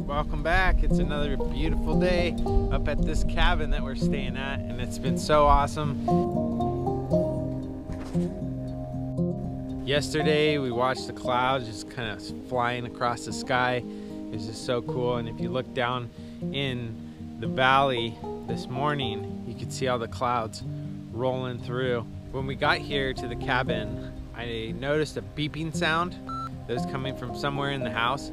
Welcome back. It's another beautiful day up at this cabin that we're staying at, and it's been so awesome. Yesterday we watched the clouds just kind of flying across the sky. It was just so cool, and if you look down in the valley this morning, you could see all the clouds rolling through. When we got here to the cabin, I noticed a beeping sound that was coming from somewhere in the house,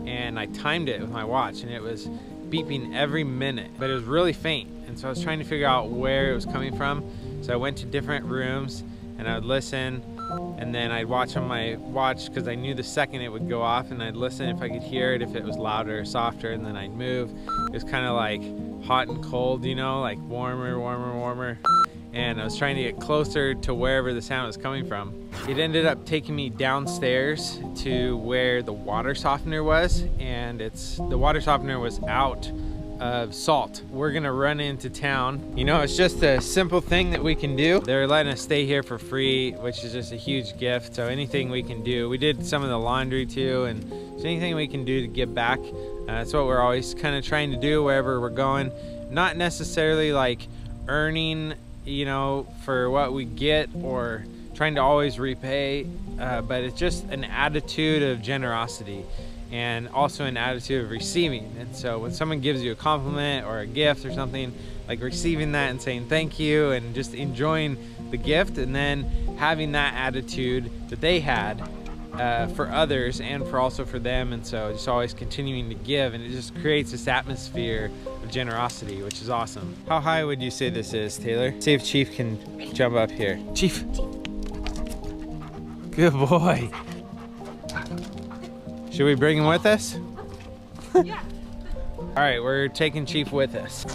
and I timed it with my watch, and it was beeping every minute, but it was really faint, and so I was trying to figure out where it was coming from. So I went to different rooms and I would listen, and then I'd watch on my watch because I knew the second it would go off, and I'd listen if I could hear it, if it was louder or softer, and then I'd move. It was kind of like hot and cold, you know, like warmer, warmer, warmer. And I was trying to get closer to wherever the sound was coming from. It ended up taking me downstairs to where the water softener was, and the water softener was out of salt. We're gonna run into town. You know, it's just a simple thing that we can do. They're letting us stay here for free, which is just a huge gift. So anything we can do. We did some of the laundry too, and so anything we can do to give back. That's what we're always kind of trying to do wherever we're going. Not necessarily like earning, you know, for what we get or trying to always repay, but it's just an attitude of generosity and also an attitude of receiving. And so when someone gives you a compliment or a gift or something, like receiving that and saying thank you and just enjoying the gift, and then having that attitude that they had for others and for also for them. And so just always continuing to give, and it just creates this atmosphere of generosity, which is awesome. How high would you say this is, Taylor? See if Chief can jump up here. Chief. Good boy. Should we bring him with us? Yeah. All right, we're taking Chief with us.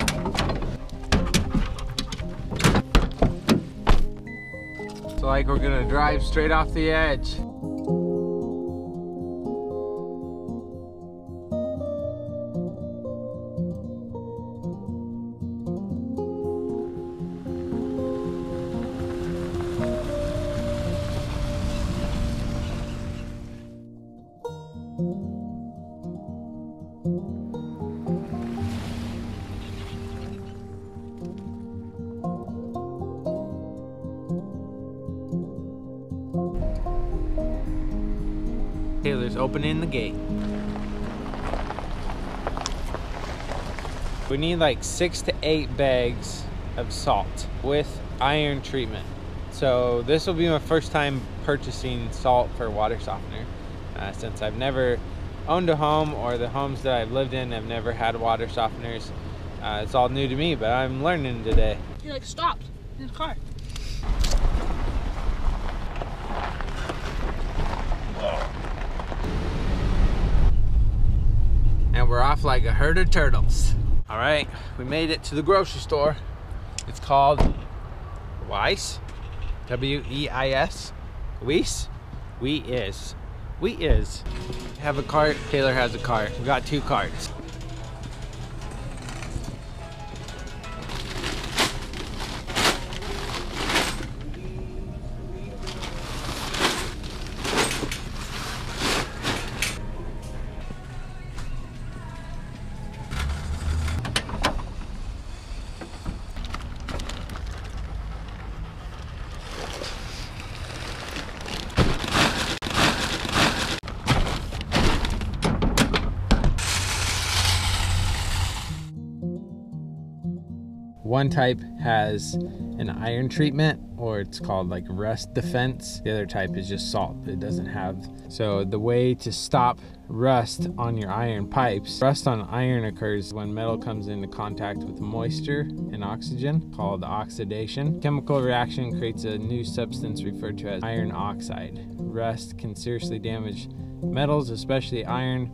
So like we're gonna drive straight off the edge. Taylor's opening the gate. We need like 6 to 8 bags of salt with iron treatment. So this will be my first time purchasing salt for water softener, since I've never owned a home, or the homes that I've lived in have never had water softeners. It's all new to me, but I'm learning today. He like stopped in his car. And we're off like a herd of turtles. All right, we made it to the grocery store. It's called Weis, W-E-I-S, Weis, We-Is. Have a cart, Taylor has a cart. We got 2 carts. One type has an iron treatment, or it's called like rust defense. The other type is just salt. It doesn't have. So the way to stop rust on your iron pipes, rust on iron occurs when metal comes into contact with moisture and oxygen, called oxidation. Chemical reaction creates a new substance referred to as iron oxide. rust can seriously damage metals, especially iron,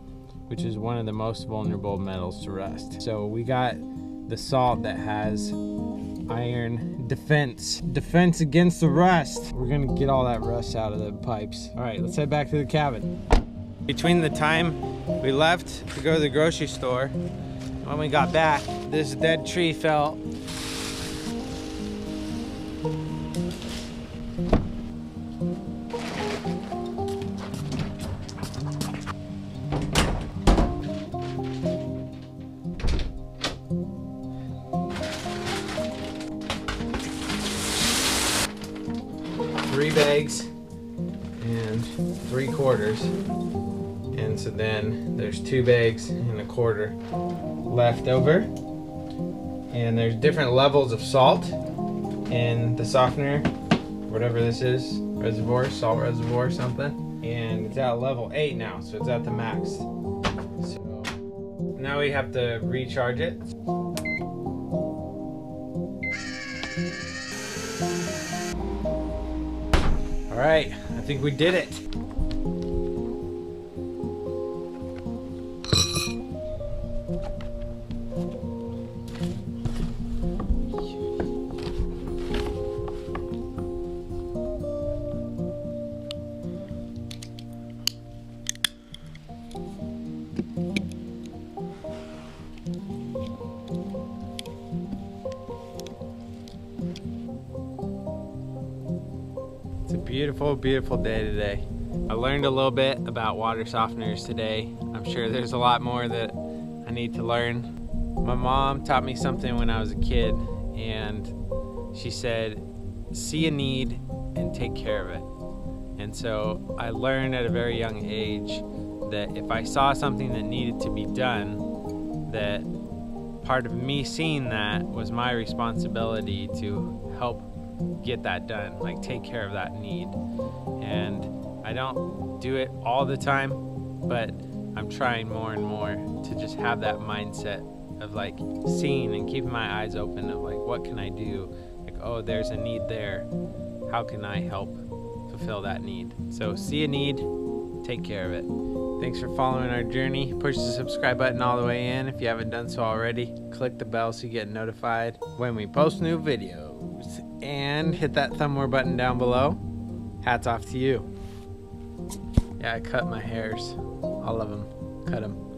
which is one of the most vulnerable metals to rust. So we got the salt that has iron defense against the rust. We're gonna get all that rust out of the pipes. All right, let's head back to the cabin. Between the time we left to go to the grocery store and when we got back, this dead tree fell. Three bags and 3/4, and so then there's 2 bags and 1/4 left over, and there's different levels of salt in the softener, whatever this is, reservoir, salt reservoir or something, and it's at level 8 now, so it's at the max. So now we have to recharge it. All right, I think we did it. It's a beautiful, beautiful day today. I learned a little bit about water softeners today. I'm sure there's a lot more that I need to learn. My mom taught me something when I was a kid, and she said, see a need and take care of it. And so I learned at a very young age that if I saw something that needed to be done, that part of me seeing that was my responsibility to help get that done, like take care of that need. And I don't do it all the time, but I'm trying more and more to just have that mindset of like seeing and keeping my eyes open of like, what can I do? Like, oh, there's a need there. How can I help fulfill that need? So see a need, take care of it. Thanks for following our journey. Push the subscribe button all the way in if you haven't done so already. Click the bell so you get notified when we post new videos. And hit that thumb more button down below. Hats off to you. Yeah, I cut my hairs. All of them. Cut them.